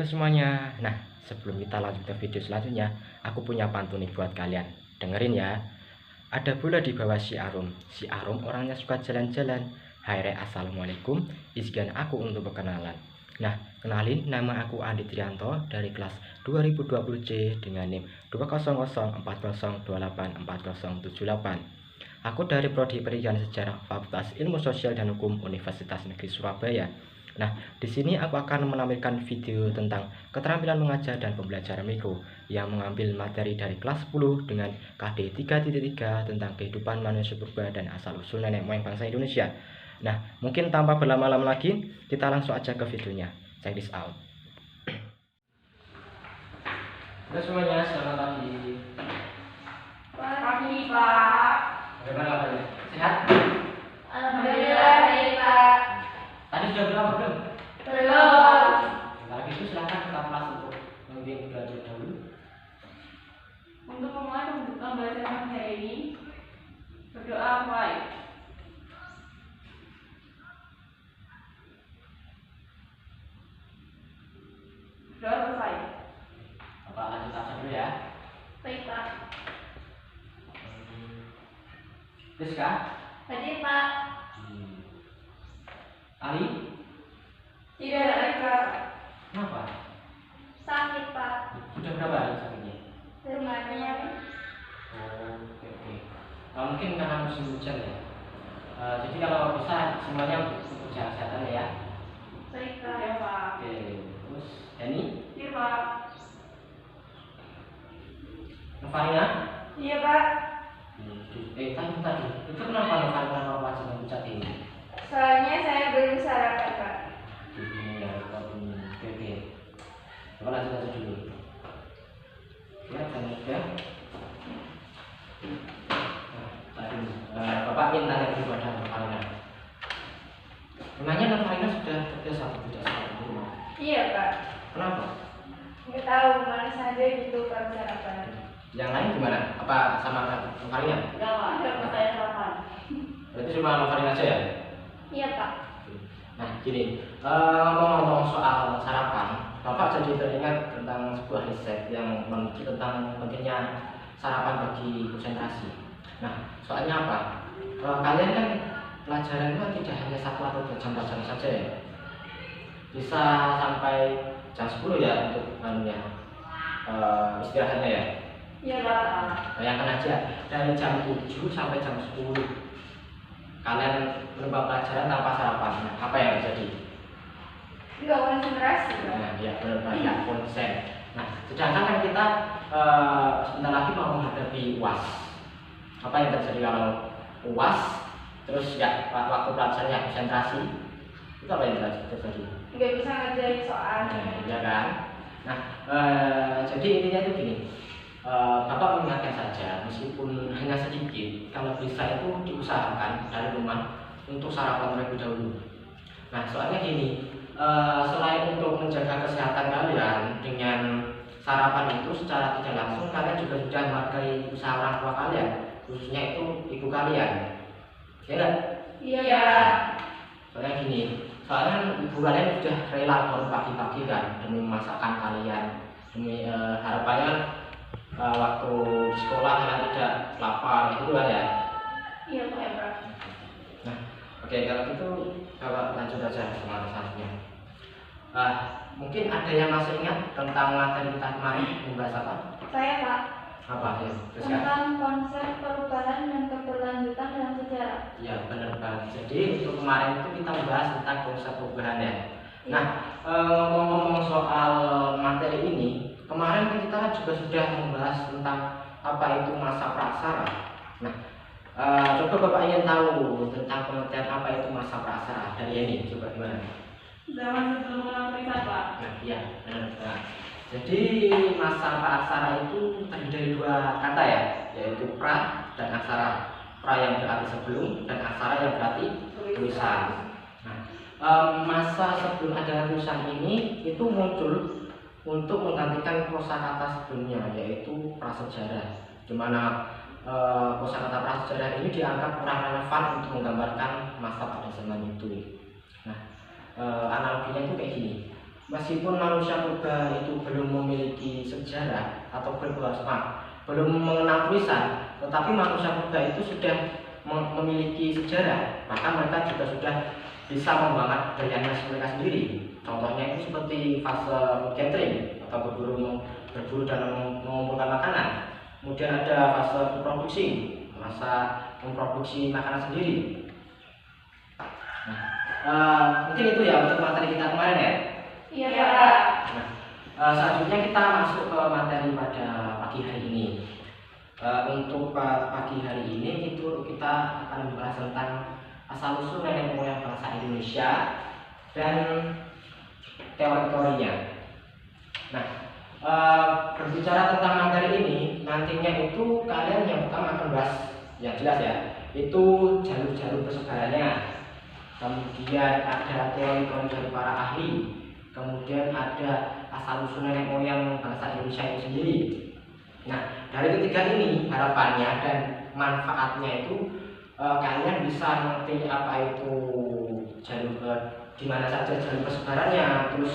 semuanya. Nah, sebelum kita lanjut ke video selanjutnya, aku punya pantun nih buat kalian. Dengerin ya. Ada bola di bawah si Arum. Si Arum orangnya suka jalan-jalan. Hai re, assalamualaikum. Izinkan aku untuk berkenalan. Nah, kenalin, nama aku Andi Trianto dari kelas 2020C dengan NIM 20040284078. Aku dari Prodi Pendidikan Sejarah Fakultas Ilmu Sosial dan Hukum Universitas Negeri Surabaya. Nah, di sini aku akan menampilkan video tentang keterampilan mengajar dan pembelajaran mikro yang mengambil materi dari kelas 10 dengan KD 3.3 tentang kehidupan manusia purba dan asal-usul nenek moyang bangsa Indonesia. Nah, mungkin tanpa berlama-lama lagi, kita langsung aja ke videonya. Check this out. Halo semuanya, selamat pagi. Pagi, Pak. Bagaimana kabarnya? Sehat? Alhamdulillah baik, Pak. Tadi sudah berapa belum? Belum. Kalau gitu silahkan kita kelas untuk mungkin belajar dahulu. Untuk memulai pembelajaran hari ini, berdoa mulai. Berdoa selesai. Bapak lanjut aja dulu ya. Baik, Pak. Rizka? Hadir, Pak. Ali? Tidak ada, Pak. Kenapa? Sakit, Pak. Sudah berapa hari sakitnya? Lumayan. Oke. Mungkin karena musim hujan ya. Jadi kalau bisa semuanya untuk jaga kesehatan ya. Baik, Pak. Ya, Pak. Oke. Terus Dani? Iya, Pak. Novarina? Iya, Pak. Tadi. Itu kenapa Novarina wajib pucat ini? Soalnya saya belum sarapan, Pak. Ini ya, oke. Bapak lanjut aja dulu. Ya, jangan lupa. Tadi Bapak ingin tanya dulu pada Novarina. Memangnya Novarina sudah terbiasa tidak sarapan di rumah? Iya, Pak. Kenapa? Nggak tahu mana saja gitu kalau sarapan. Yang lain gimana? Apa sama Novarina? Enggak, Pak. Enggak, saya sarapan. Berarti cuma Novarina aja ya? Iya, Pak. Nah, gini, ngomong-ngomong soal sarapan, Bapak jadi teringat tentang sebuah riset yang menunjukkan tentang pentingnya sarapan bagi konsentrasi. Nah, soalnya apa? Kalian kan pelajaran itu tidak hanya 1 atau 2 jam pelajaran saja ya? Bisa sampai jam 10 ya untuk istirahatnya ya? Iya, Pak. Bayangkan aja, dari jam 7 sampai jam 10 kalian menimba pelajaran tanpa sarapan. Nah, apa yang terjadi? Enggak konsentrasi, Pak. Nah, ya benar banyak konsen. Nah, sedangkan kan kita sebentar lagi mau menghadapi UAS. Apa yang terjadi kalau UAS terus ya waktu pelajarannya konsentrasi? Itu apa yang terjadi? Enggak bisa ngerjain soal. Ya kan? Nah, jadi intinya itu gini. Bapak mengingatkan saja, meskipun hanya sedikit, kalau bisa itu diusahakan dari rumah untuk sarapan terlebih dahulu. Nah, soalnya gini, selain untuk menjaga kesehatan kalian dengan sarapan itu secara tidak langsung, kalian juga sudah menghargai usaha orang tua kalian, khususnya itu ibu kalian. Ya kan? Iya. Soalnya gini, soalnya ibu kalian sudah rela bangun pagi-pagi kan demi masakan kalian, demi harapannya waktu di sekolah kalian tidak lapar gitu kan ya? Iya, Pak. Nah, oke, kalau gitu Bapak lanjut aja sama selanjutnya. Mungkin ada yang masih ingat tentang materi kita kemarin membahas apa? Saya, Pak. Apa ya? Terus kan? Tentang konsep perubahan dan keberlanjutan dalam sejarah. Ya benar banget. Jadi untuk kemarin itu kita membahas tentang konsep perubahan ya. Nah, ngomong-ngomong soal materi ini, kemarin kita kan juga sudah membahas tentang apa itu masa praksara. Nah, coba Bapak ingin tahu tentang pengertian apa itu masa praksara dari ini, coba gimana? Zaman sebelum mengenal privat, Pak. Nah, iya, benar. Nah, jadi masa praksara itu terdiri dari 2 kata ya, yaitu pra dan aksara. Pra yang berarti sebelum dan aksara yang berarti tulisan. Masa sebelum ada tulisan ini itu muncul untuk menggantikan kosakata sebelumnya, yaitu prasejarah, di mana kosakata prasejarah ini dianggap kurang relevan untuk menggambarkan masa pada zaman itu. Nah, analoginya itu kayak gini. meskipun manusia purba itu belum memiliki sejarah atau belum mengenal tulisan, tetapi manusia purba itu sudah memiliki sejarah, bahkan mereka juga sudah bisa membangun budaya mereka sendiri. Contohnya itu seperti fase food gathering atau berburu dan mengumpulkan makanan. Kemudian ada fase produksi, masa memproduksi makanan sendiri. Mungkin itu ya untuk materi kita kemarin ya. Iya, Pak. Selanjutnya kita masuk ke materi pada pagi hari ini. Untuk pagi hari ini itu kita akan membahas tentang asal usul nenek moyang bangsa Indonesia dan teori-teorinya. Nah, berbicara tentang materi ini, nantinya itu kalian yang pertama akan bahas yang jelas ya, itu jalur-jalur persebarannya. Kemudian ada teori-teori dari para ahli. Kemudian ada asal usul nenek moyang bangsa Indonesia itu sendiri. Nah, dari ketiga ini harapannya dan manfaatnya itu kalian bisa mengerti apa itu jalur, di mana saja jalur persebarannya, terus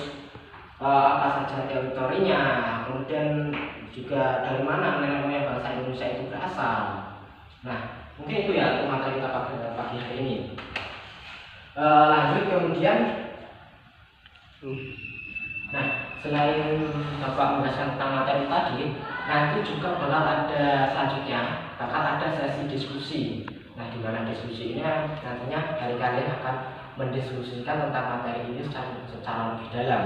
apa saja teori-teorinya, kemudian juga dari mana nenek moyang bangsa Indonesia itu berasal. Nah, mungkin itu ya untuk materi kita pagi hari ini. Lanjut kemudian, nah selain Bapak menjelaskan tentang materi tadi, nanti juga bakal ada selanjutnya, bakal ada sesi diskusi. Nah, di mana diskusi ini nantinya dari kalian akan mendiskusikan tentang materi ini secara lebih dalam.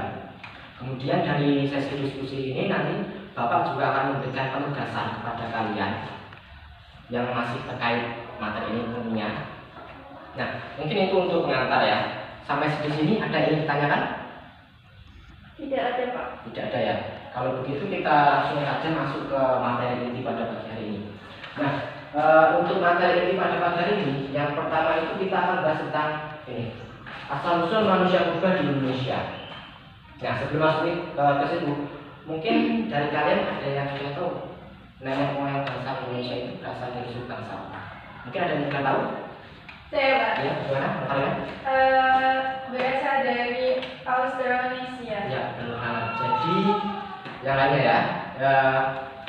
Kemudian dari sesi diskusi ini nanti Bapak juga akan memberikan penugasan kepada kalian yang masih terkait materi ini tentunya. Nah, mungkin itu untuk pengantar ya. Sampai di sini ada yang ditanyakan? Tidak ada, Pak. Tidak ada ya. Kalau begitu kita langsung saja masuk ke materi inti pada pagi hari ini. Nah, untuk materi inti pada pagi hari ini, yang pertama itu kita akan bahas tentang ini, asal usul manusia purba di Indonesia. Nah, sebelum masuk ke situ, mungkin dari kalian ada yang sudah tahu nenek moyang bangsa Indonesia itu berasal dari suku bangsa. Mungkin ada yang sudah tahu? Saya, Pak. Ya, gimana? Kalian? Berasal dari Austronesia. Ya, benar. Jadi yang lainnya ya,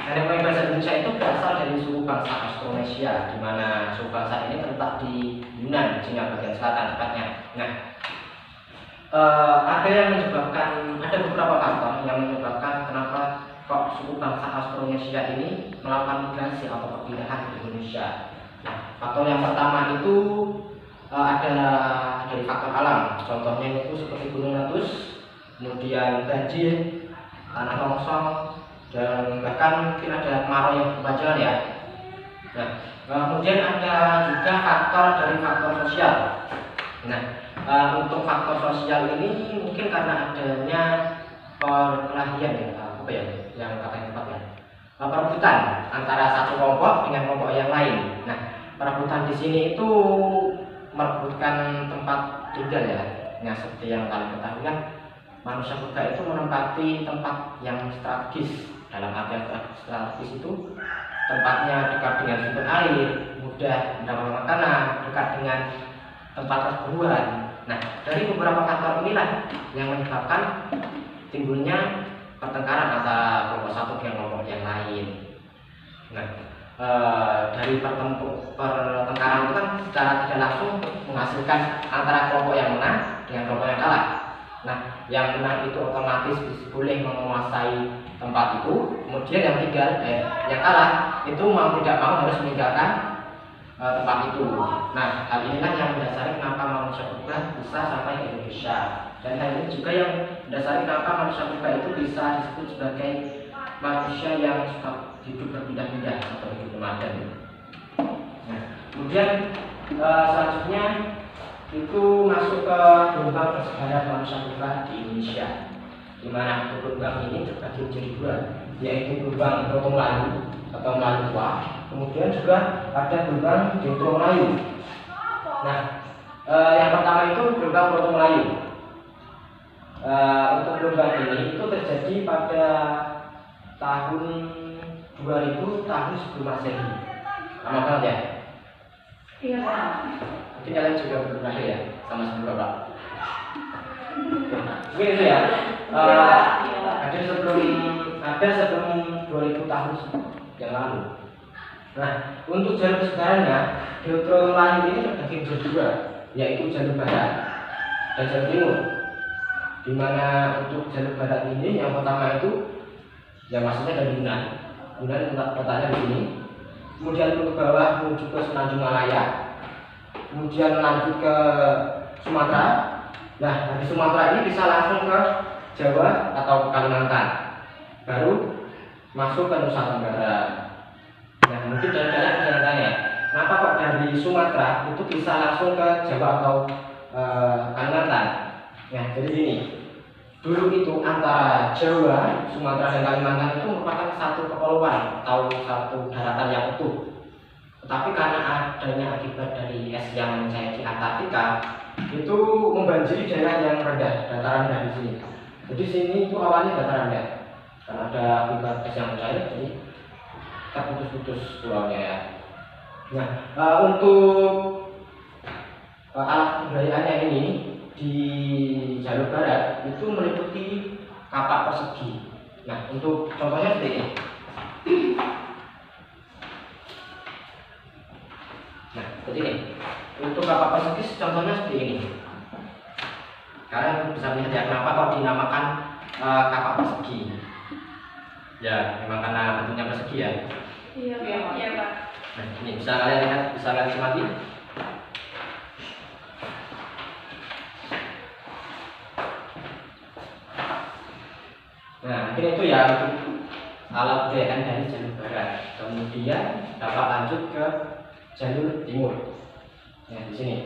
nenek moyang bangsa Indonesia itu berasal dari suku bangsa Austronesia, di mana suku bangsa ini terletak di Yunan, Cina bagian selatan tepatnya. Nah, ada beberapa faktor yang menyebabkan kenapa kok suku bangsa Austronesia ini melakukan migrasi atau perpindahan ke Indonesia. Nah, faktor yang pertama itu adalah dari faktor alam. Contohnya itu seperti gunung meletus, kemudian banjir, tanah longsor, dan bahkan mungkin ada kemarau yang berkepanjangan ya. Nah, kemudian ada juga faktor dari faktor sosial. Nah, untuk faktor sosial ini mungkin karena adanya perkelahian ya, yang katanya tepat ya, perebutan antara satu kelompok dengan kelompok yang lain. Nah, perebutan di sini itu merebutkan tempat tinggal ya. Nah, seperti yang kalian ketahui kan, manusia purba itu menempati tempat yang strategis. Dalam artian strategis itu tempatnya dekat dengan sumber air, mudah mendapatkan makanan, dekat dengan tempat perburuan. Nah, dari beberapa faktor inilah yang menyebabkan timbulnya pertengkaran antara kelompok satu dengan kelompok yang lain. Nah, dari pertengkaran itu kan secara tidak langsung menghasilkan antara kelompok yang menang dengan kelompok yang kalah. Nah, yang menang itu otomatis boleh menguasai tempat itu, kemudian yang kalah itu mau tidak mau harus meninggalkan tempat itu. Nah, hal inilah yang mendasari kenapa manusia purba bisa sampai ke Indonesia, dan hal ini juga yang mendasari kenapa manusia purba itu bisa disebut sebagai manusia yang suka hidup berpindah-pindah atau hidup nomaden. Nah, kemudian selanjutnya itu masuk ke gelombang persebaran manusia purba di Indonesia, di mana gelombang ini terbagi menjadi dua, yaitu gelombang Proto Melayu atau Melayu tua, kemudian juga ada gelombang Jotro Melayu. Nah, yang pertama itu gelombang Proto Melayu. Untuk gelombang ini itu terjadi pada tahun 2000 tahun sebelum Masehi. Lama banget ya? Iya, Pak. Mungkin kalian juga belum lahir ya sama sebelum Bapak. Mungkin itu ya. Iya. Ada sebelum 2000 tahun yang lalu. Nah, untuk jalur persebarannya, Deuteronomi Melayu ini terbagi menjadi dua, yaitu jalur barat dan jalur timur. Di mana untuk jalur barat ini yang pertama itu yang maksudnya dari Yunan. Yunan letaknya di sini. Kemudian ke bawah menuju ke Semenanjung Malaya. Kemudian lanjut ke Sumatera. Nah, dari Sumatera ini bisa langsung ke Jawa atau ke Kalimantan. Baru masuk ke Nusa Tenggara. Nah, mungkin dari kalian bisa tanya, kenapa kok dari Sumatera itu bisa langsung ke Jawa atau Kalimantan? Nah, jadi gini. Dulu itu antara Jawa, Sumatera dan Kalimantan itu merupakan satu kepulauan atau satu daratan yang utuh. Tetapi karena adanya akibat dari es yang mencair di Antartika, itu membanjiri daerah yang rendah, dataran rendah di sini. Jadi sini itu awalnya dataran rendah, karena ada akibat es yang mencair, jadi terputus-putus pulaunya ya. Nah, untuk alat kebudayaannya ini di jalur barat itu meliputi kapak persegi. Nah, untuk contohnya seperti ini. Nah, seperti ini. Untuk kapak persegi contohnya seperti ini. Kalian bisa melihat ya kenapa kok dinamakan kapak persegi. Ya, memang karena bentuknya persegi ya. Iya, Pak. Nah, ini bisa kalian lihat, bisa kalian cermati. Nah, mungkin itu ya untuk alat kebudayaan dari jalur barat. Kemudian dapat lanjut ke jalur timur. Nah, di sini,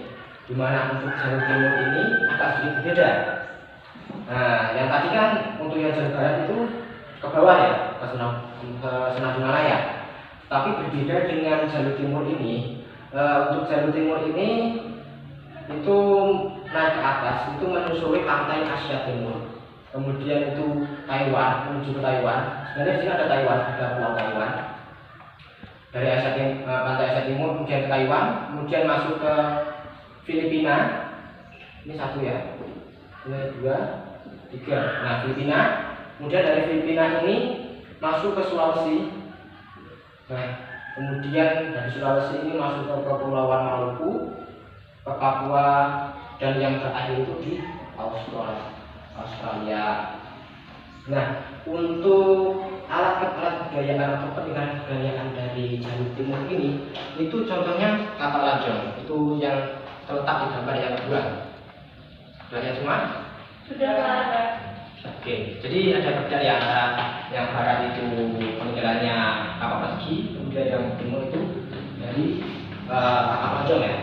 di mana untuk jalur timur ini agak sedikit berbeda. Nah, yang tadi kan untuk yang jalur barat itu ke bawah ya, ke Semenanjung Malaya. Tapi berbeda dengan jalur timur ini. Untuk jalur timur ini itu naik ke atas, itu menyusuri pantai Asia Timur. Kemudian itu Taiwan, menuju ke Taiwan. Sebenarnya di sini ada Taiwan, ada pulau Taiwan. Dari pantai Asia Timur kemudian ke Taiwan, kemudian masuk ke Filipina. Ini satu ya, ini dua, tiga. Nah, Filipina. Kemudian dari Filipina ini masuk ke Sulawesi. Nah, kemudian dari Sulawesi ini masuk ke Kepulauan Maluku, ke Papua, dan yang terakhir itu di Australia. Nah, untuk alat kebudayaan atau peninggalan kebudayaan dari jalur timur ini, itu contohnya kapal lajong, itu yang terletak di gambar yang kedua. Sudah lihat semua? Sudah, Pak. Oke, jadi ada perbedaan ya antara yang barat itu peninggalannya kapal persegi, kemudian yang timur itu dari kapal lajong ya.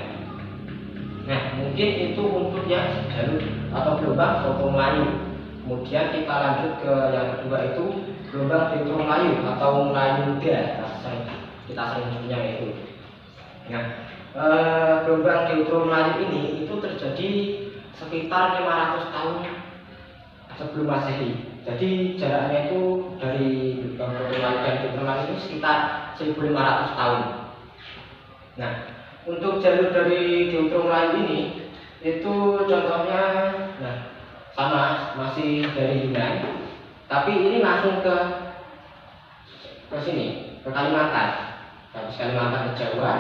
Nah, mungkin itu untuk yang jalur atau gelombang Deuteronomi Melayu. Kemudian kita lanjut ke yang kedua itu gelombang Deuteronomi Melayu atau Melayu Muda, kita sering menyebutnya itu. Nah, gelombang Deuteronomi Melayu ini itu terjadi sekitar 500 tahun sebelum Masehi. Jadi jaraknya itu dari gelombang Deuteronomi Melayu dan Deuteronomi Melayu ini sekitar 1500 tahun. Nah, untuk jalur dari Deuteronomi Melayu ini itu contohnya, nah sama masih dari Yunan, tapi ini langsung ke sini, ke Kalimantan. Habis Kalimantan ke Jawa,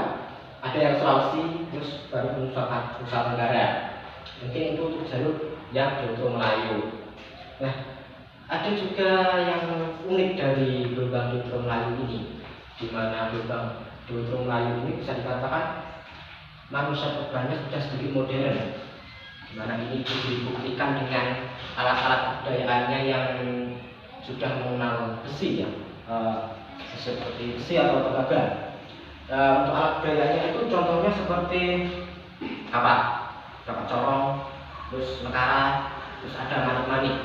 ada yang Sulawesi, terus baru ke Nusa Tenggara. Mungkin itu untuk jalur yang Deuteronomi Melayu. Nah, ada juga yang unik dari gelombang Deuteronomi Melayu ini, di mana gelombang Deuteronomi Melayu ini bisa dikatakan manusia purba sudah sedikit modern, dimana ini dibuktikan dengan alat-alat kebudayaannya yang sudah mengenal besi ya, seperti besi atau tembaga. Untuk alat kebudayaannya itu contohnya seperti kapak corong, terus mekara, terus ada manik-manik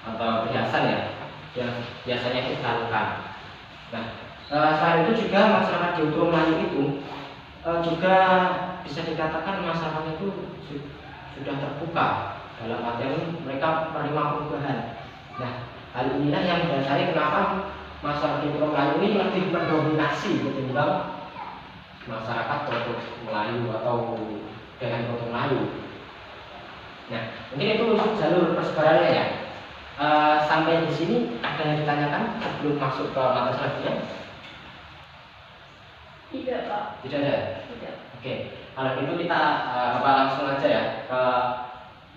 atau perhiasan ya, yang biasanya itu dilakukan. Nah, selain itu juga masyarakat Deuteronomi Melayu itu juga bisa dikatakan masyarakat itu sudah terbuka, dalam artian mereka menerima perubahan. Nah, hal inilah yang mendasari kenapa masyarakat Deuteronomi Melayu ini lebih mendominasi ketimbang masyarakat Proto Melayu atau dengan Proto Melayu. Nah, mungkin itu jalur persebarannya ya. Sampai di sini ada yang ditanyakan sebelum masuk ke materi selanjutnya? Tidak, Pak. Tidak ada. Tidak. Oke, kalau gitu kita Bapak langsung aja ya ke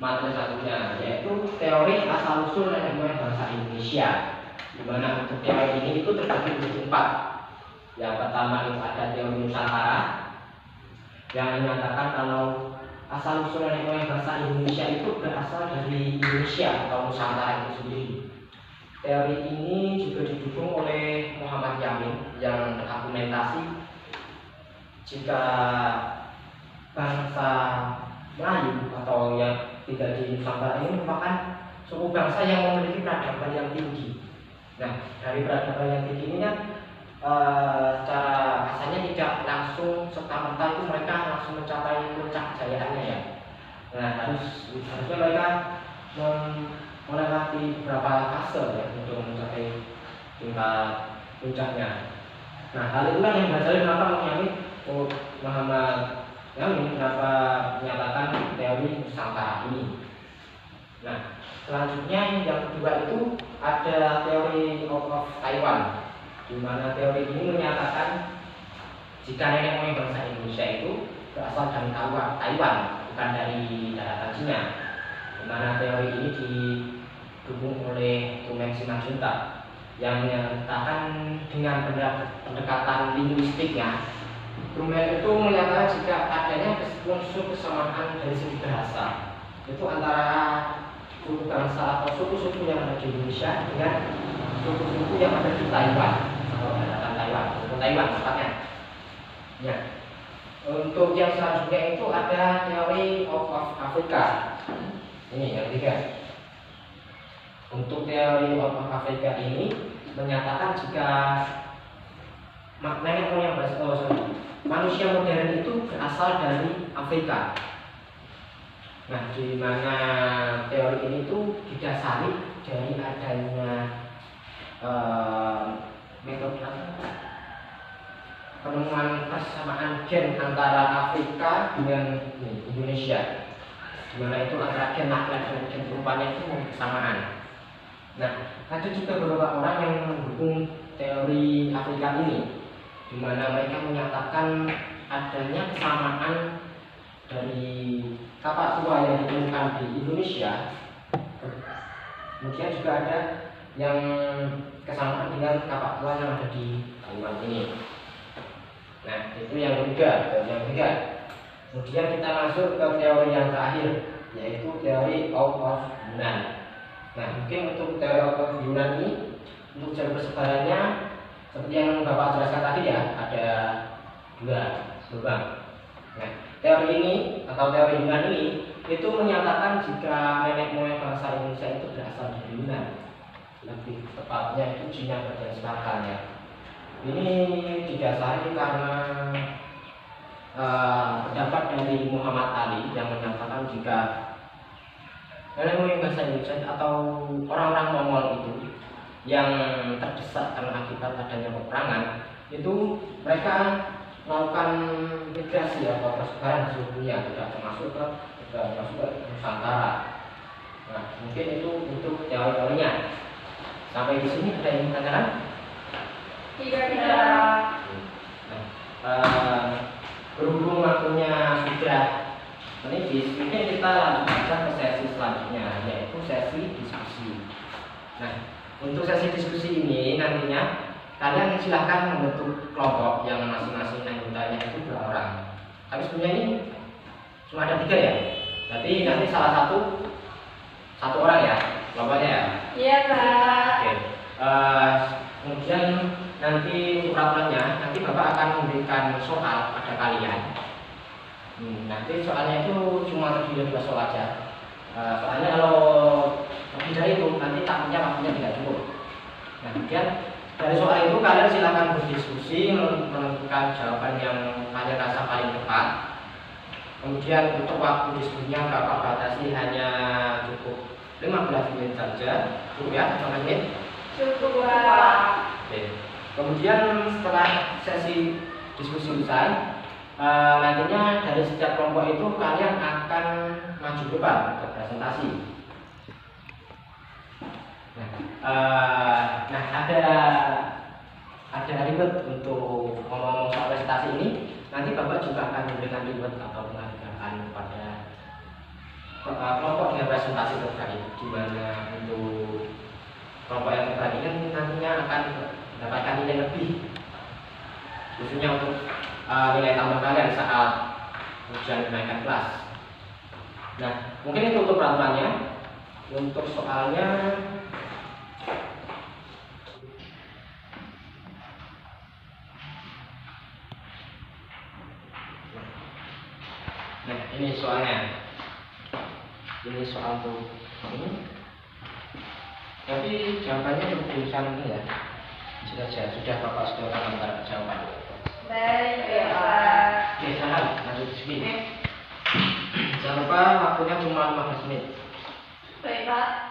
materi selanjutnya, yaitu teori asal usul nenek moyang bangsa Indonesia. Di mana untuk teori ini itu terbagi menjadi 4. Yang pertama itu ada teori Nusantara yang menyatakan kalau asal usul nenek moyang bangsa Indonesia itu berasal dari Indonesia atau Nusantara itu sendiri. Teori ini juga didukung oleh Muhammad Yamin yang berargumentasi jika bangsa Melayu atau yang tinggal di Nusantara ini merupakan suku bangsa yang memiliki peradaban yang tinggi. Nah, dari peradaban yang tinggi ini kan secara asalnya tidak langsung serta-merta itu mereka langsung mencapai puncak kejayaannya ya. Nah, harusnya mereka melewati beberapa fase ya untuk mencapai tingkat puncaknya. Nah, hal itulah yang berdasarkan kenapa Muhammad Yamin kenapa menyatakan teori Nusantara ini. Nah, selanjutnya yang kedua itu ada teori of Taiwan, di mana teori ini menyatakan jika nenek moyang bangsa Indonesia itu berasal dari Taiwan, bukan dari daratan Cina. Di mana teori ini didukung oleh Tumeng Simanjuntak yang menyatakan dengan pendekatan linguistiknya. Tumeng itu menyatakan jika adanya unsur kesamaan dari segi bahasa itu antara suku bangsa atau suku-suku yang ada di Indonesia dengan suku-suku yang ada di Taiwan atau daratan Taiwan, suku Taiwan tepatnya. Ya. Untuk yang selanjutnya itu ada teori of Africa. Ini yang ketiga. Untuk teori of Africa ini menyatakan jika nenek moyang manusia modern itu berasal dari Afrika. Nah, di mana teori ini tuh didasari dari adanya metode penemuan persamaan gen antara Afrika dengan Indonesia, di mana itu antara gen laki-laki dan gen perempuannya itu bersamaan. Nah, ada juga beberapa orang yang mendukung teori Afrika ini, di mana mereka menyatakan adanya kesamaan dari kapak tua yang ditemukan di Indonesia. Kemudian juga ada yang kesamaan dengan kapak tua yang ada di Taiwan ini. Nah, itu yang ketiga, Kemudian kita masuk ke teori yang terakhir, yaitu teori of Yunan. Nah, mungkin untuk teori of Yunan ini untuk jalur persebarannya seperti yang Bapak jelaskan tadi ya, ada 2 lubang. Nah, teori ini atau teori Yunan ini itu menyatakan jika nenek moyang bangsa Indonesia itu berasal dari Yunan, lebih tepatnya itu Cina bagian selatan ya. Ini didasari karena pendapat dari Muhammad Ali yang menyatakan jika nenek moyang bangsa Indonesia atau orang-orang Mongol itu yang terdesak karena akibat adanya peperangan itu mereka melakukan migrasi atau persebaran di seluruh dunia, tidak termasuk ke Nusantara. Nah, mungkin itu untuk teori-teorinya. Sampai di sini ada yang ditanyakan? Tidak. Nah, berhubung waktunya sudah menipis, mungkin kita lanjutkan ke sesi selanjutnya, yaitu sesi diskusi. Nah, untuk sesi diskusi ini nantinya kalian silahkan membentuk kelompok yang masing-masing anggotanya itu 2 orang. Tapi sebenarnya ini cuma ada 3 ya. Berarti nanti salah satu orang ya kelompoknya ya. Iya, Pak. Oke. Kemudian nanti untuk peraturannya nanti Bapak akan memberikan soal pada kalian. Nanti soalnya itu cuma terdiri dari 2 soal aja. Soalnya kalau lebih dari itu nanti takutnya waktunya tidak cukup. Nah, kemudian dari soal itu kalian silakan berdiskusi menentukan jawaban yang kalian rasa paling tepat. Kemudian untuk waktu diskusinya Bapak batasi hanya cukup 15 menit saja, cukup ya, 15 menit. Cukup, Pak. Oke. Kemudian setelah sesi diskusi usai, nantinya dari setiap kelompok itu kalian akan maju ke depan presentasi. Nah, ada ribet untuk ngomong soal presentasi ini. Nanti Bapak juga akan memberikan ribet atau penghargaan kepada kelompok dengan presentasi terbaik, di mana untuk kelompok yang terbaik ini nantinya akan mendapatkan nilai lebih, khususnya untuk nilai tambah kalian saat ujian kenaikan kelas. Nah, mungkin itu untuk peraturannya. Untuk soalnya, nah ini soalnya. Ini soal untuk ini. Tapi jawabannya untuk tulisan ini ya. Sudah Bapak sudah dapat jawaban. Baik, ya Pak. Oke, salam. Lanjut sini. Jangan lupa waktunya cuma 15 menit. Baik, Pak.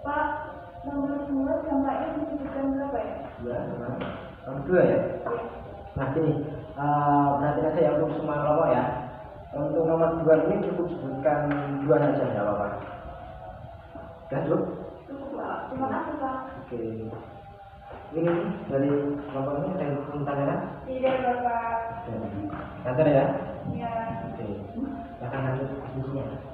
Pak, nomor 2 dampaknya disebutkan berapa ya? Ya, nomor 2 ya. Nah, gini, berarti saja ya untuk semua kelompok ya. Untuk nomor 2 ini cukup sebutkan 2 saja, tidak apa-apa. Cukup? Cukup, Pak. Terima kasih, Pak. Oke. Ini dari kelompok ini ada yang pertanyaan? Tidak, Bapak. Kantor ya? Ya. Oke. Akan lanjut diskusinya.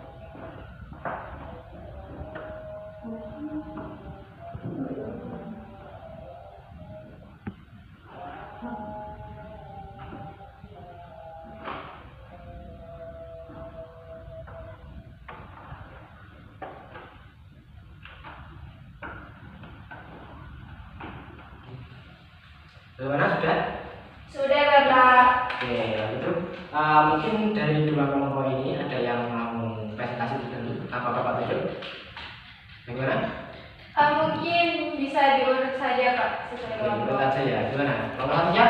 Bagaimana sudah? Sudah, Bapak. Oke, itu mungkin dari 2 kelompok ini ada yang mau presentasi tertentu tanpa Bapak tunjuk. Bagaimana? Mungkin bisa diurut saja, Pak, sesuai Oke, ikut kelompok. aja ya. Gimana? Kelompok 1 ya?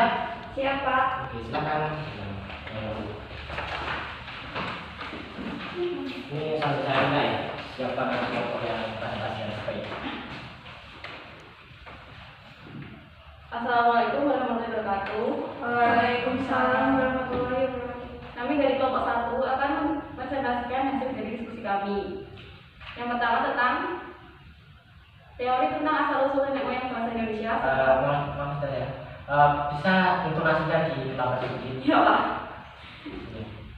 Siap, Pak. Oke, silakan. Ini sampai saya mulai. Siapa anak kelompok yang presentasi yang terbaik? Assalamualaikum warahmatullahi wabarakatuh. Waalaikumsalam warahmatullahi wabarakatuh. Kami dari kelompok 1 akan mempresentasikan hasil dari diskusi kami. Yang pertama tentang teori tentang asal-usul nenek moyang bahasa Indonesia. Maaf saya. Bisa intonasinya di kelapa sedikit. Iya, Pak.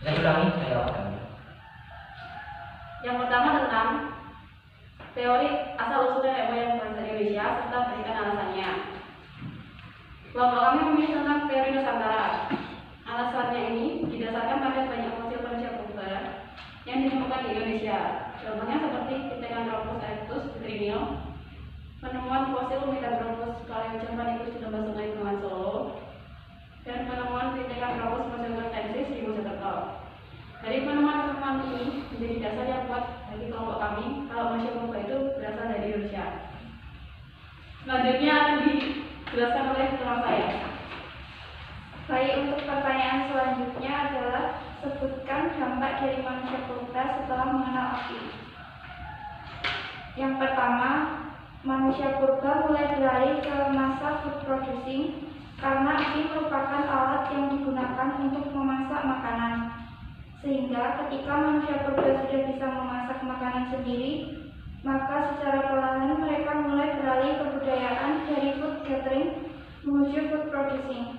Bisa diulangi saya awal. Yang pertama tentang teori asal-usul nenek moyang bahasa Indonesia serta berikan alasannya. Kelompok kami memilih tentang teori Nusantara. Alasannya ini didasarkan pada banyak fosil manusia purba yang ditemukan di Indonesia. Contohnya seperti Pithecanthropus erectus di Trinil, penemuan fosil Pithecanthropus paleocephalikus di lembah Sungai Bengawan Solo, dan penemuan Pithecanthropus mosaicus di Mojokerto. Dari penemuan-penemuan ini menjadi dasar yang kuat bagi kelompok kami kalau manusia purba itu berasal dari Indonesia. Selanjutnya akan dijelaskan oleh teman saya. Baik, untuk pertanyaan selanjutnya adalah sebutkan dampak dari manusia purba setelah mengenal api. Yang pertama, manusia purba mulai beralih ke masa food producing karena api merupakan alat yang digunakan untuk memasak makanan. Sehingga ketika manusia purba sudah bisa memasak makanan sendiri, maka secara perlahan mereka mulai beralih ke budayaan menuju food producing.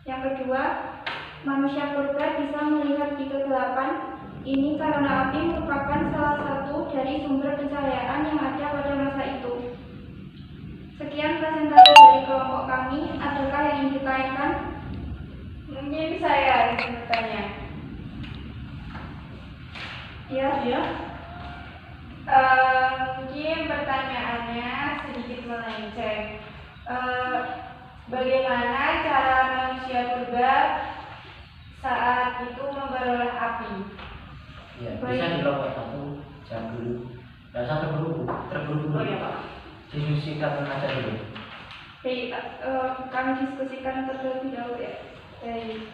Yang kedua, manusia purba bisa melihat di kegelapan. Ini karena api merupakan salah satu dari sumber pencahayaan yang ada pada masa itu. Sekian presentasi dari kelompok kami. Adakah yang ingin ditanyakan? Mungkin saya bisa bertanya. Ya. Mungkin pertanyaannya sedikit melenceng. Bagaimana cara manusia purba saat itu memperoleh api? Ya, bisa di kelompok satu jam dulu. Dan satu terburu-buru. Oh iya Pak. Diskusikan aja dulu. Baik, kami diskusikan terlebih dahulu ya. Baik.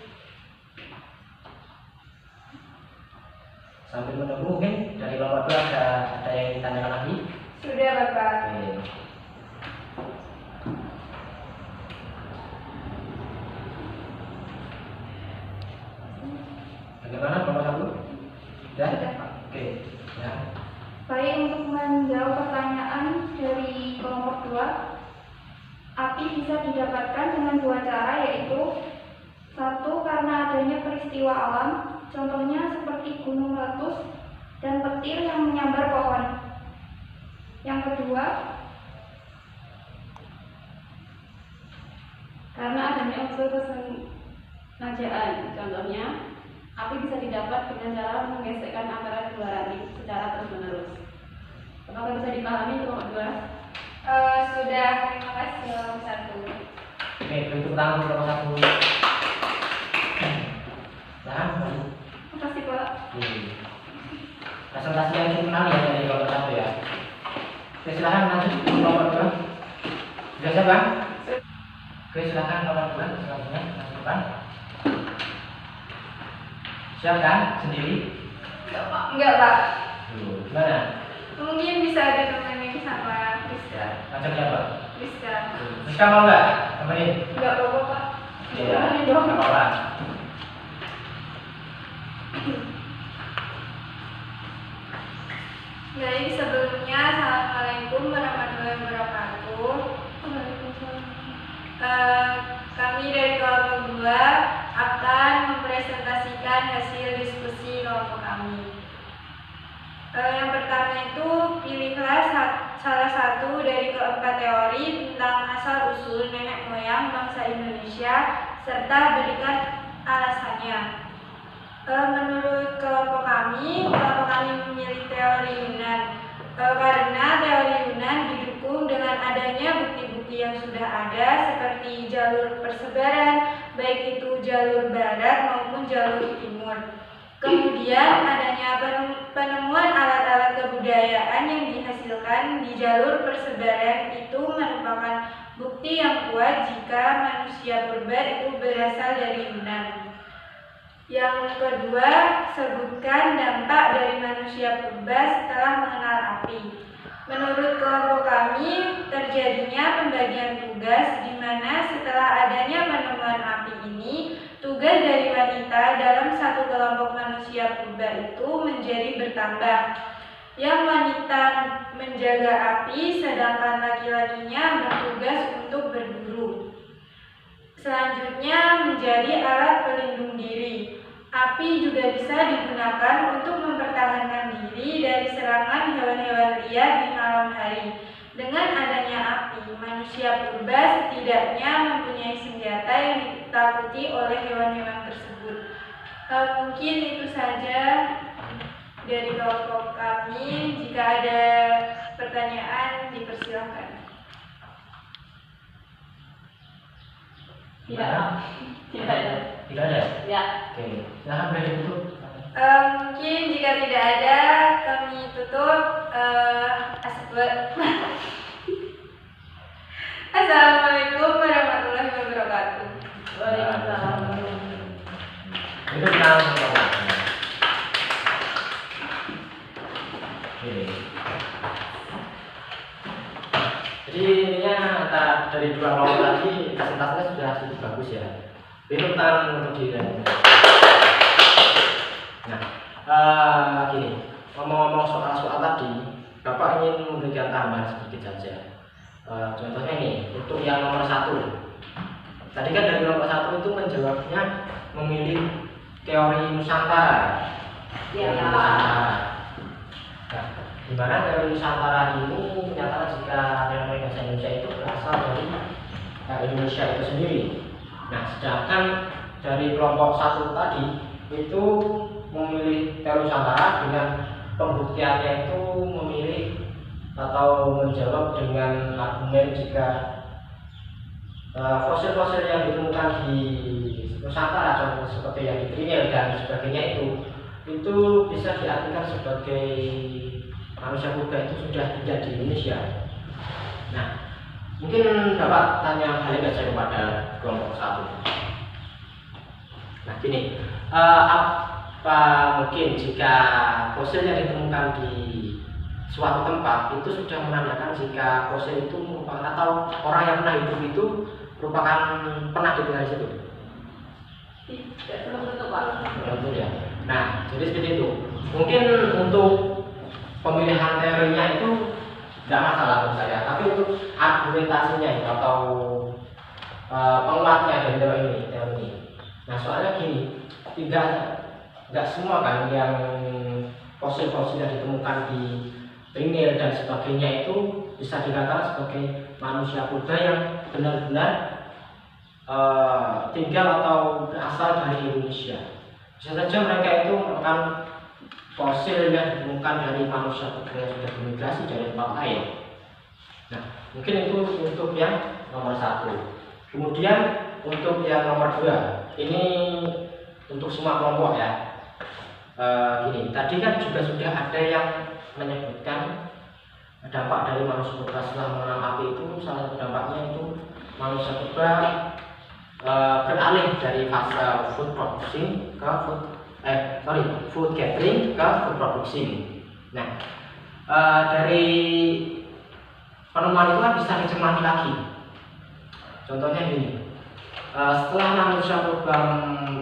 Sambil menunggu mungkin dari kelompok dua ada yang ditanyakan lagi. Sudah Bapak. Oke. Bagaimana kelompok satu? Sudah? Sudah, Pak. Oke. Ya. Baik, untuk menjawab pertanyaan dari kelompok 2, api bisa didapatkan dengan 2 cara, yaitu 1. Karena adanya peristiwa alam, contohnya seperti gunung meletus dan petir yang menyambar pohon. Yang kedua, Karena adanya unsur kesengajaan, contohnya api bisa didapat dengan cara menggesekkan antara dua ranting secara terus-menerus. Apakah bisa dipahami kelompok 2? Sudah, terima kasih kelompok 1. Oke, bentuk tangan kelompok satu. Tahan, maju. terima kasih Pak. Oke. Presentasi yang cukup menarik ya dari kelompok satu ya. Oke, silahkan lanjut ke kelompok dua. Sudah siap, Bang? Oke, silahkan kelompok dua selanjutnya lanjutkan. Siap kan? Sendiri? Enggak Pak. Gimana? Mungkin bisa ditemani sama Rizka. Ngajak siapa? Rizka. Rizka mau nggak? Temenin? Enggak apa-apa Pak. Iya, nggak apa-apa. Jadi sebelumnya, Assalamualaikum warahmatullahi wabarakatuh. Kami dari kelompok 2 akan mempresentasikan hasil diskusi kelompok kami. Yang pertama itu, pilihlah salah satu dari keempat teori tentang asal-usul nenek moyang bangsa Indonesia serta berikan alasannya. Menurut kelompok kami memilih teori Yunan karena teori Yunan didukung dengan adanya bukti-bukti yang sudah ada seperti jalur persebaran, baik itu jalur barat maupun jalur timur. Kemudian adanya penemuan alat-alat kebudayaan yang dihasilkan di jalur persebaran itu merupakan bukti yang kuat jika manusia purba itu berasal dari Yunan. Yang kedua, sebutkan dampak dari manusia purba setelah mengenal api. Menurut kelompok kami, terjadinya pembagian tugas di mana setelah adanya penemuan api ini, tugas dari wanita dalam satu kelompok manusia purba itu menjadi bertambah. Yang wanita menjaga api, sedangkan laki-lakinya bertugas untuk berburu. Selanjutnya menjadi alat pelindung diri. Api juga bisa digunakan untuk mempertahankan diri dari serangan hewan-hewan liar di malam hari. Dengan adanya api, manusia purba setidaknya mempunyai senjata yang ditakuti oleh hewan-hewan tersebut. Mungkin itu saja dari kelompok kami. Jika ada pertanyaan, dipersilakan. Tidak ada. Tidak ada? Ya. Oke, silahkan boleh ditutup. Mungkin jika tidak ada, kami tutup. Assalamualaikum warahmatullahi wabarakatuh. Waalaikumsalam. Itu kenal sama. Oke. Jadi ininya antara dari dua kelompok tadi presentasinya sudah cukup bagus ya. Itu tangan untuk diri. Nah, gini, ngomong-ngomong soal tadi, Bapak ingin memberikan tambahan sedikit saja. Contohnya ini, untuk yang nomor 1, Tadi kan dari kelompok 1 itu menjawabnya memilih teori Nusantara. Iya. Teori Nusantara. Nah, di mana teori Nusantara ini menyatakan jika nilai bahasa Indonesia itu berasal dari Indonesia itu sendiri. Nah, sedangkan dari kelompok 1 tadi itu memilih teori Nusantara dengan pembuktiannya itu memilih atau menjawab dengan argumen jika fosil-fosil yang ditemukan di Nusantara contoh seperti yang di Trinil dan sebagainya itu bisa diartikan sebagai manusia purba itu sudah tidak di Indonesia. Nah, mungkin dapat tanya balik saja kepada kelompok 1. Nah, gini, apa mungkin jika fosil yang ditemukan di suatu tempat itu sudah menandakan jika fosil itu merupakan atau orang yang pernah hidup itu merupakan pernah tinggal di situ? Tidak, belum tentu Pak. Tentu ya. Nah, jadi seperti itu. Mungkin untuk pemilihan teorinya itu tidak masalah menurut saya, tapi untuk argumentasinya itu atau penguatnya dari teori ini. Nah, soalnya gini, tidak semua kan yang fosil-fosil yang ditemukan di Trinil dan sebagainya itu bisa dikatakan sebagai manusia purba yang benar-benar tinggal atau berasal dari Indonesia. Bisa saja mereka itu merupakan fosil yang ditemukan dari manusia purba yang sudah bermigrasi dari tempat lain. Nah, mungkin itu untuk yang nomor 1. Kemudian untuk yang nomor 2, ini untuk semua kelompok ya. Gini, tadi kan juga sudah ada yang menyebutkan dampak dari manusia purba setelah mengenal api itu, salah satu dampaknya itu manusia purba beralih dari fase food producing ke food gathering ke food producing. Nah, dari penemuan itu kan bisa dicermati lagi. Contohnya gini, setelah manusia purba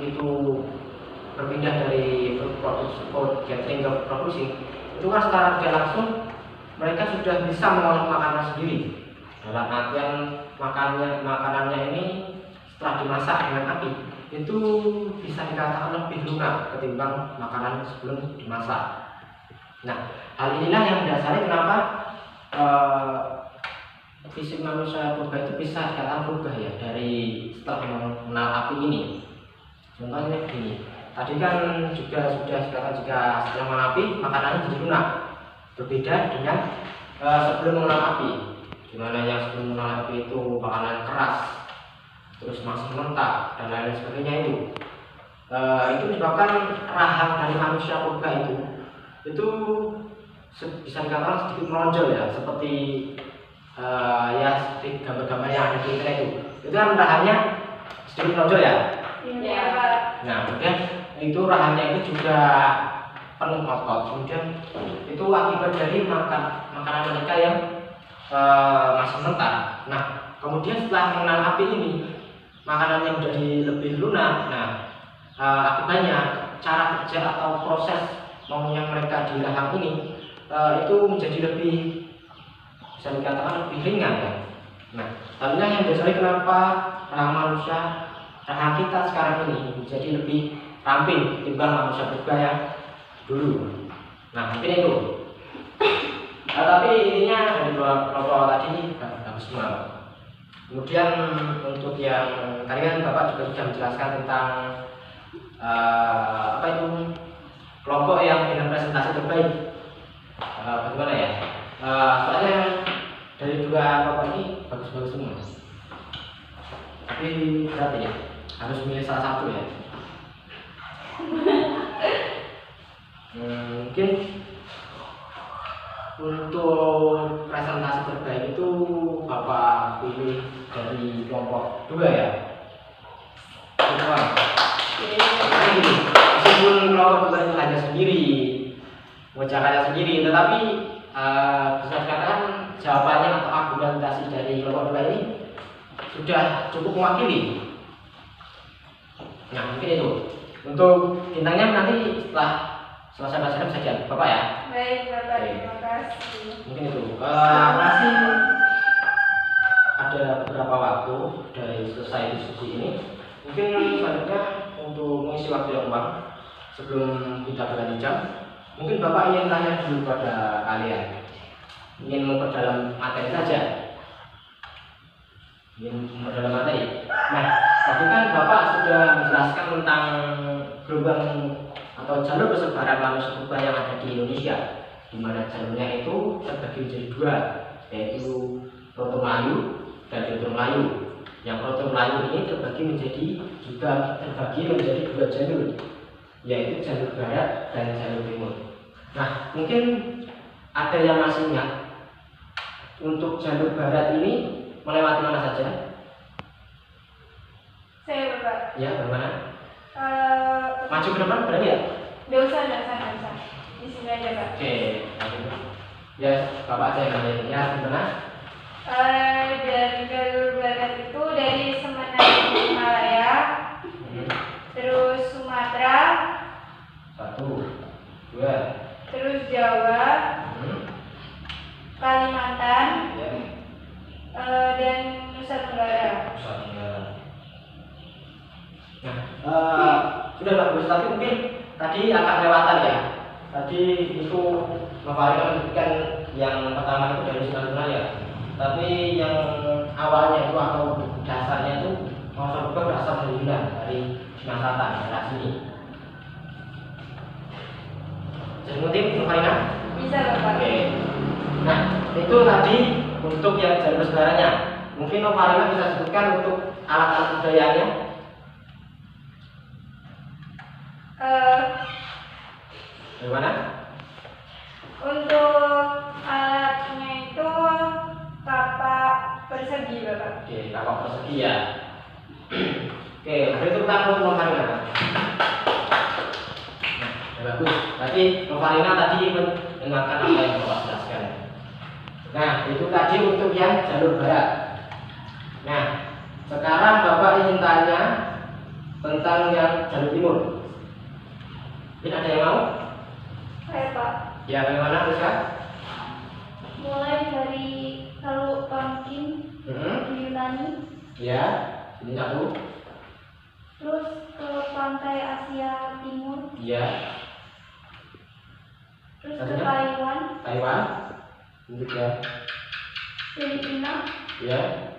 itu berpindah dari food gathering ke food producing, itu kan secara tidak langsung mereka sudah bisa mengolah makanan sendiri. Dalam artian makanannya ini setelah dimasak dengan api itu bisa dikatakan lebih lunak ketimbang makanan sebelum dimasak. Nah, hal inilah yang mendasari kenapa fisik manusia purba itu bisa dikatakan berubah ya dari setelah mengenal api ini. Contohnya begini, tadi kan juga sudah dikatakan jika setelah mengenal api makanannya jadi lunak, berbeda dengan sebelum mengenal api. Dimana yang sebelum mengenal api itu makanan keras, terus masih mentah dan lain sebagainya itu menyebabkan rahang dari manusia purba itu bisa dikatakan sedikit menonjol ya, seperti ya seperti gambar-gambar yang ada di internet itu kan rahangnya sedikit menonjol ya. Iya. Nah, kemudian itu rahangnya itu juga penuh otot, kemudian itu akibat dari makanan mereka yang masih mentah. Nah, kemudian setelah mengenal api ini makanan yang jadi lebih lunak. Nah, akibatnya cara kerja atau proses yang mereka di rahang ini itu menjadi lebih, bisa dikatakan lebih ringan ya. Nah, hal yang mendasari kenapa rahang kita sekarang ini menjadi lebih ramping ketimbang manusia purba yang dulu. Nah, mungkin itu. Tapi intinya dari kelompok tadi bagus semua. Kemudian untuk yang tadi kan Bapak juga sudah menjelaskan tentang apa itu kelompok yang dengan presentasi terbaik. Bagaimana ya? Soalnya dari dua kelompok ini bagus-bagus semua. Tapi berarti ya harus milih salah satu ya. Mungkin untuk presentasi terbaik itu Bapak pilih dari kelompok 2 ya. Meskipun kelompok 2 itu hanya sendiri, mengerjakannya sendiri, tetapi bisa dikatakan jawabannya atau argumentasi dari kelompok 2 ini sudah cukup mewakili. Nah, mungkin itu. Untuk bintangnya nanti setelah selesai bahasa bisa jawab Bapak ya. Baik, Bapak, terima kasih. Mungkin itu. Masih ada beberapa waktu dari selesai diskusi ini. Mungkin selanjutnya untuk mengisi waktu yang luang sebelum kita berlanjut jam, mungkin Bapak ingin tanya dulu pada kalian, ingin memperdalam materi saja, ingin memperdalam materi. Nah, tadi kan Bapak sudah menjelaskan tentang gelombang atau jalur persebaran manusia purba yang ada di Indonesia, di mana jalurnya itu terbagi menjadi dua, yaitu Proto Melayu dan Proto Melayu. Yang Proto Melayu ini terbagi menjadi dua jalur, yaitu jalur barat dan jalur timur. Nah, mungkin ada yang masih ingat untuk jalur barat ini melewati mana saja? Saya Bapak. Ya, bagaimana? Maju ke depan berani ya? Nggak usah. Di sini aja Pak. Oke, ya Bapak saya nanya ya gimana? Dari jalur barat itu dari Semenanjung Himalaya, terus Sumatera, 1, 2, terus Jawa, Kalimantan, ya, dan Nusa Tenggara. Nah, sudah bagus, tapi mungkin tadi agak kelewatan ya. Tadi itu memberikan yang pertama itu dari Sumatera ya. Tapi yang awalnya itu atau dasarnya itu manusia purba berasal dari Yunan, dari Cina Selatan, daerah sini. Jadi mungkin Farina? Bisa Bapak. Oke. Nah, itu tadi untuk yang jalur persebarannya. Mungkin Farina bisa sebutkan untuk alat-alat budayanya. Bagaimana? Untuk alatnya itu kapak persegi Bapak. Oke, kapak persegi ya. Oke, ada itu tentang Novarina. Nah, ya bagus. Berarti Novarina tadi mendengarkan apa yang Bapak jelaskan. Nah, itu tadi untuk yang jalur barat. Nah, sekarang Bapak ingin tanya tentang yang jalur timur. Mungkin ada yang mau? Saya Pak. Ya, bagaimana Rizka? Mulai dari Teluk Tonkin di Yunani, Ya, ini 1. terus ke pantai Asia Timur, Ya, terus ke Satunya? Taiwan, Taiwan. Ini 3. Filipina, Ya,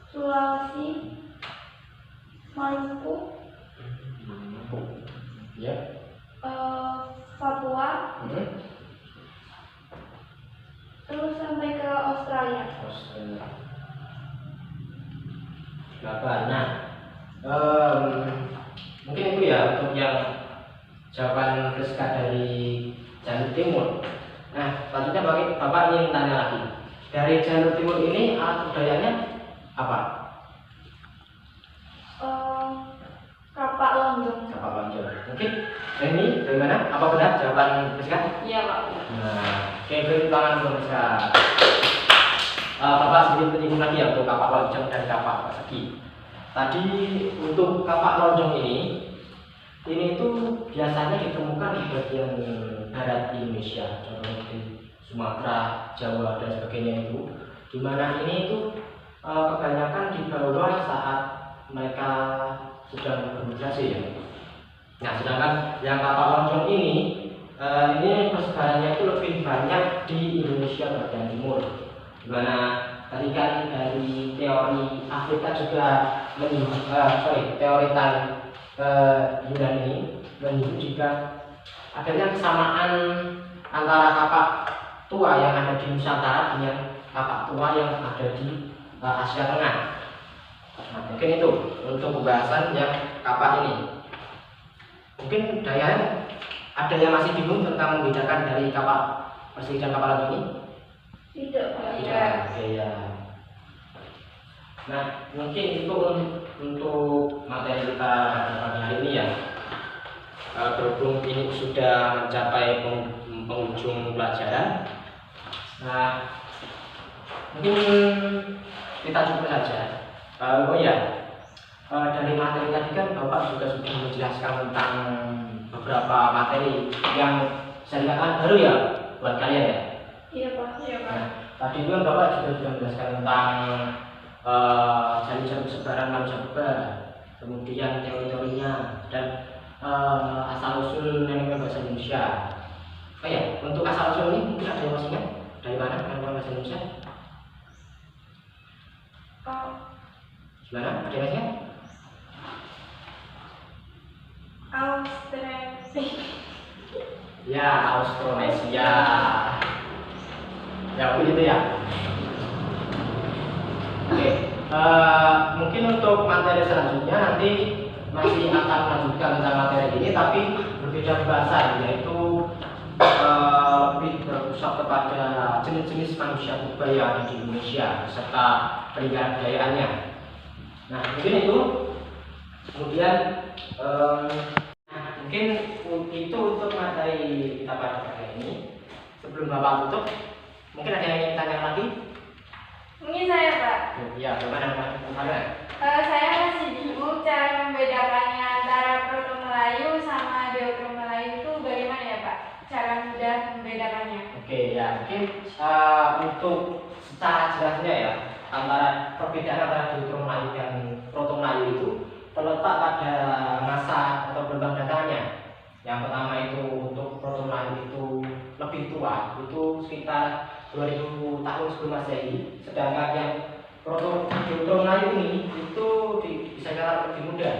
Sulawesi, Maluku, ya. Papua, terus sampai ke Australia. Nah, mungkin itu ya untuk yang jawaban Rizka dari jalur timur. Nah, selanjutnya Bapak ingin tanya lagi. Dari jalur timur ini alat budayanya apa? Kapak lonjong. Kapak lonjong. Mungkin ini bagaimana? Apa benar jawaban Rizka? Iya Pak. Nah, oke, beri tangan untuk Rizka. Bapak sedikit menyinggung lagi ya untuk kapak lonjong dan kapak persegi. Tadi untuk kapak lonjong ini tuh biasanya ditemukan di bagian barat Indonesia, contohnya di Sumatera, Jawa dan sebagainya itu. Di mana ini itu kebanyakan dibawa saat mereka sedang bermigrasi ya. Nah, sedangkan yang kapak lonjong ini persebarannya itu lebih banyak di Indonesia bagian timur. Dimana tadi kan dari teori Afrika juga teori Yunan ini menyebut juga adanya kesamaan antara kapak tua yang ada di Nusantara dengan kapak tua yang ada di Asia Tengah. Nah, mungkin itu untuk pembahasan yang kapak ini. Mungkin ada yang masih bingung tentang membedakan dari kapak persegi dan kapak lonjong ini? Tidak Pak. Oke ya. Nah, mungkin itu untuk materi kita pada pagi hari ini ya. Berhubung ini sudah mencapai penghujung pelajaran. Nah, mungkin kita cukup saja. Oh ya, dari materi tadi kan Bapak juga sudah menjelaskan tentang beberapa materi yang saya lihat baru ya buat kalian ya. Iya Pak. Nah, tadi itu kan Bapak juga sudah menjelaskan tentang jalur-jalur sebaran manusia purba, kemudian teori-teorinya, dan asal-usul nenek moyang bahasa Indonesia. Oh ya, untuk asal-usul ini mungkin ada yang masih ingat dari mana nenek moyang bahasa Indonesia? Gimana? Ada yang masih ingat? Ya, Austronesia. Ya, begitu ya. Oke, mungkin untuk materi selanjutnya nanti masih akan melanjutkan tentang materi ini, tapi berbeda bahasa, yaitu lebih berpusat kepada jenis-jenis manusia purba yang ada di Indonesia beserta peninggalan kebudayaannya. Nah, mungkin itu. Kemudian mungkin itu untuk materi kita pada kali ini. Sebelum Bapak tutup, mungkin ada yang ingin tanya lagi? Mungkin saya, Pak. Ya, bagaimana? Saya masih bingung cara membedakannya antara Proto Melayu sama Deutero Melayu itu bagaimana ya, Pak? Cara mudah membedakannya. Oke, ya mungkin untuk secara jelasnya ya, antara perbedaan antara Deutero Melayu dan Proto Melayu itu terletak pada masa atau gelombang datangnya. Yang pertama itu untuk Proto Melayu itu lebih tua, itu sekitar 2000 tahun sebelum Masehi, sedangkan yang Deutero Melayu ini itu bisa dikatakan lebih muda.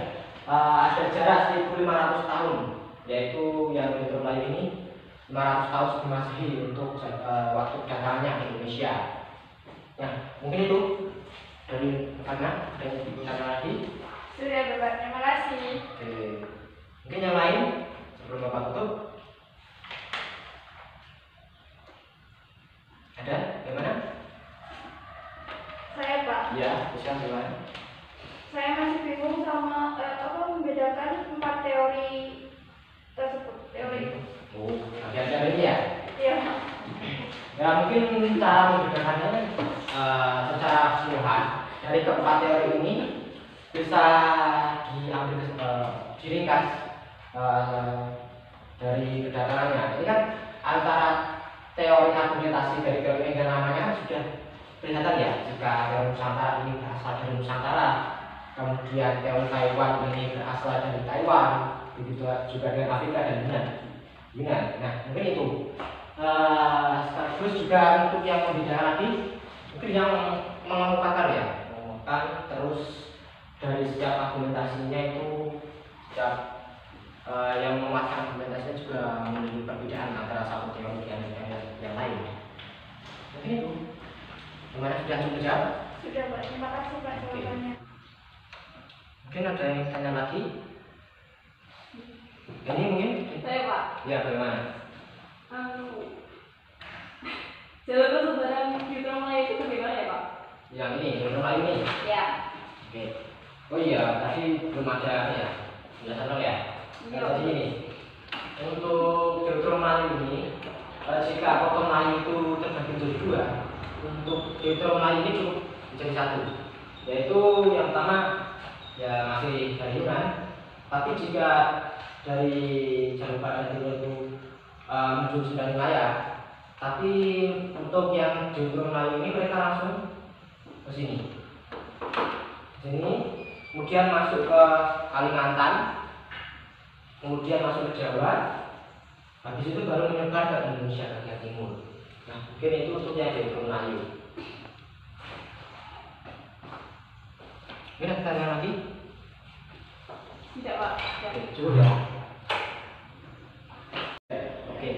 Ada jarak 1500 tahun, yaitu yang Deutero Melayu ini 500 tahun sebelum Masehi untuk waktu kedatangannya ke Indonesia. Ya, mungkin itu dari Ana, ada yang ditanya lagi? Sudah, Bapak. Terima kasih. Oke. Mungkin yang lain sebelum Bapak tutup? Ada? Bagaimana? Saya, Pak. Ya, bisa gimana? Saya masih bingung sama membedakan 4 teori tersebut. Teori. Oh, bagian ini ya? Iya. Ya, mungkin cara membedakannya secara keseluruhan dari keempat teori ini bisa diambil diringkas dari kedatangannya. Ini kan antara teori argumentasi dari teori yang namanya sudah kelihatan ya, jika teori Nusantara ini berasal dari Nusantara, kemudian teori Taiwan ini berasal dari Taiwan, begitu juga dengan Afrika dan Yunan. Nah, mungkin itu. Sekaligus juga untuk yang membedakan lagi, mungkin yang mengemukakan ya, terus dari setiap argumentasinya itu setiap yang mematkan argumentasinya juga memiliki perbedaan antara satu teori dan yang lain. Mungkin itu. Gimana, sudah cukup jawab? Sudah, Pak. Terima kasih, Pak, jawabannya. Mungkin ada yang tanya lagi? Ini mungkin? Saya, Pak. Ya, bagaimana? Jalur sebaran Deutero Melayu itu bagaimana ya, Pak? Yang ini, Deutero Melayu ini? Ya. Oke. Oh iya, tadi belum ada ya. Penjelasan ya. Iya. Jadi ini, untuk Deutero Melayu ini, jika Proto Melayu itu terbagi menjadi dua, untuk Deutero Melayu ini cukup menjadi satu, yaitu yang pertama ya masih dari Yunan, tapi jika dari jalur barat dan timur itu menuju Sunda Himalaya, tapi untuk yang Deutero Melayu ini mereka langsung ke sini, kemudian masuk ke Kalimantan, kemudian masuk ke Jawa, habis itu baru menyebar ke Indonesia bagian timur. Nah, mungkin itu untuk yang Deutero Melayu. Mungkin ada tanya lagi? Tidak, Pak. Oke, cukup ya. Oke.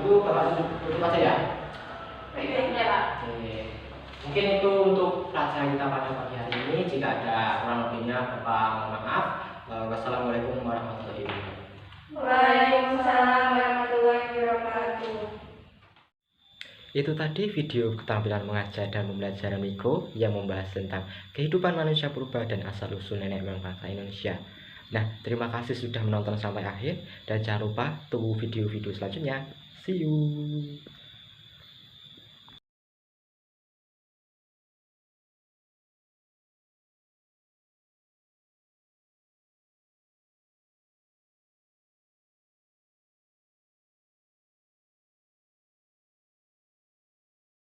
Itu Bapak tutup aja ya. Iya, Pak. Oke. Mungkin itu untuk pelajaran kita pada pagi hari ini. Jika ada kurang lebihnya, Bapak mohon maaf. Wassalamualaikum warahmatullahi wabarakatuh. Waalaikumsalam warahmatullahi wabarakatuh. Itu tadi video keterampilan mengajar dan pembelajaran mikro yang membahas tentang kehidupan manusia purba dan asal-usul nenek moyang bangsa Indonesia. Nah, terima kasih sudah menonton sampai akhir dan jangan lupa tunggu video-video selanjutnya. See you.